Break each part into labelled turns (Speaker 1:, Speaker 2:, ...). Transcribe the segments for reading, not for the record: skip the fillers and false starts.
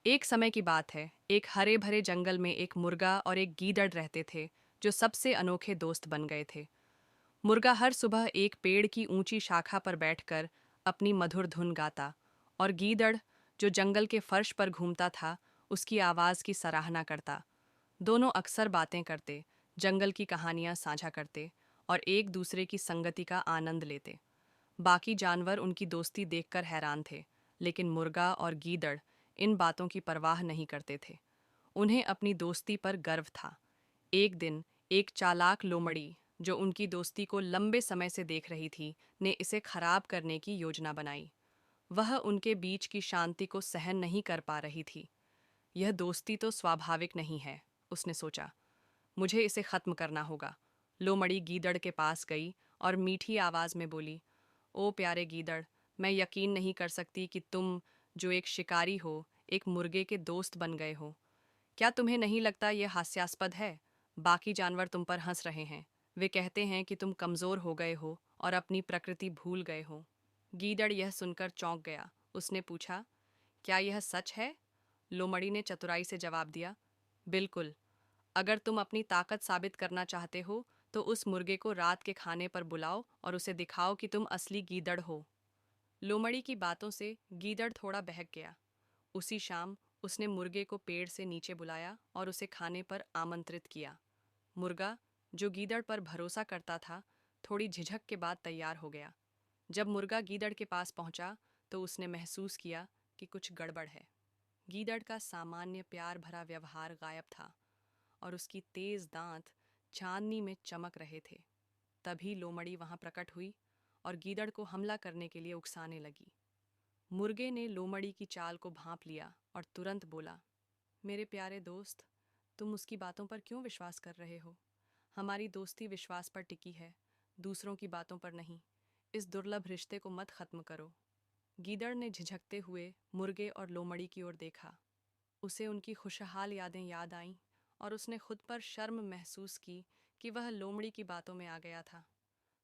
Speaker 1: एक समय की बात है। एक हरे भरे जंगल में एक मुर्गा और एक गीदड़ रहते थे, जो सबसे अनोखे दोस्त बन गए थे। मुर्गा हर सुबह एक पेड़ की ऊंची शाखा पर बैठकर अपनी मधुर धुन गाता, और गीदड़, जो जंगल के फर्श पर घूमता था, उसकी आवाज़ की सराहना करता। दोनों अक्सर बातें करते, जंगल की कहानियां साझा करते और एक दूसरे की संगति का आनंद लेते। बाकी जानवर उनकी दोस्ती देखकर हैरान थे, लेकिन मुर्गा और गीदड़ इन बातों की परवाह नहीं करते थे। उन्हें अपनी दोस्ती पर गर्व था। एक दिन एक चालाक लोमड़ी, जो उनकी दोस्ती को लंबे समय से देख रही थी, ने इसे खराब करने की योजना बनाई। वह उनके बीच की शांति को सहन नहीं कर पा रही थी। यह दोस्ती तो स्वाभाविक नहीं है, उसने सोचा। मुझे इसे खत्म करना होगा। लोमड़ी गीदड़ के पास गई और मीठी आवाज में बोली, ओ प्यारे गीदड़, मैं यकीन नहीं कर सकती कि तुम, जो एक शिकारी हो, एक मुर्गे के दोस्त बन गए हो। क्या तुम्हें नहीं लगता यह हास्यास्पद है? बाकी जानवर तुम पर हंस रहे हैं। वे कहते हैं कि तुम कमजोर हो गए हो और अपनी प्रकृति भूल गए हो। गीदड़ यह सुनकर चौंक गया। उसने पूछा, क्या यह सच है? लोमड़ी ने चतुराई से जवाब दिया, बिल्कुल। अगर तुम अपनी ताकत साबित करना चाहते हो, तो उस मुर्गे को रात के खाने पर बुलाओ और उसे दिखाओ कि तुम असली गीदड़ हो। लोमड़ी की बातों से गीदड़ थोड़ा बहक गया। उसी शाम उसने मुर्गे को पेड़ से नीचे बुलाया और उसे खाने पर आमंत्रित किया। मुर्गा, जो गीदड़ पर भरोसा करता था, थोड़ी झिझक के बाद तैयार हो गया। जब मुर्गा गीदड़ के पास पहुंचा, तो उसने महसूस किया कि कुछ गड़बड़ है। गीदड़ का सामान्य प्यार भरा व्यवहार गायब था, और उसकी तेज दांत चांदनी में चमक रहे थे। तभी लोमड़ी वहां प्रकट हुई और गीदड़ को हमला करने के लिए उकसाने लगी। मुर्गे ने लोमड़ी की चाल को भांप लिया और तुरंत बोला, मेरे प्यारे दोस्त, तुम उसकी बातों पर क्यों विश्वास कर रहे हो? हमारी दोस्ती विश्वास पर टिकी है, दूसरों की बातों पर नहीं। इस दुर्लभ रिश्ते को मत खत्म करो। गीदड़ ने झिझकते हुए मुर्गे और लोमड़ी की ओर देखा। उसे उनकी खुशहाल यादें याद आईं, और उसने खुद पर शर्म महसूस की कि वह लोमड़ी की बातों में आ गया था।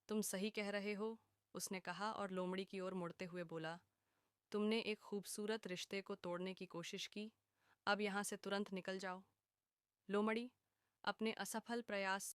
Speaker 1: तुम सही कह रहे हो, उसने कहा और लोमड़ी की ओर मुड़ते हुए बोला, तुमने एक खूबसूरत रिश्ते को तोड़ने की कोशिश की। अब यहाँ से तुरंत निकल जाओ। लोमड़ी, अपने असफल प्रयास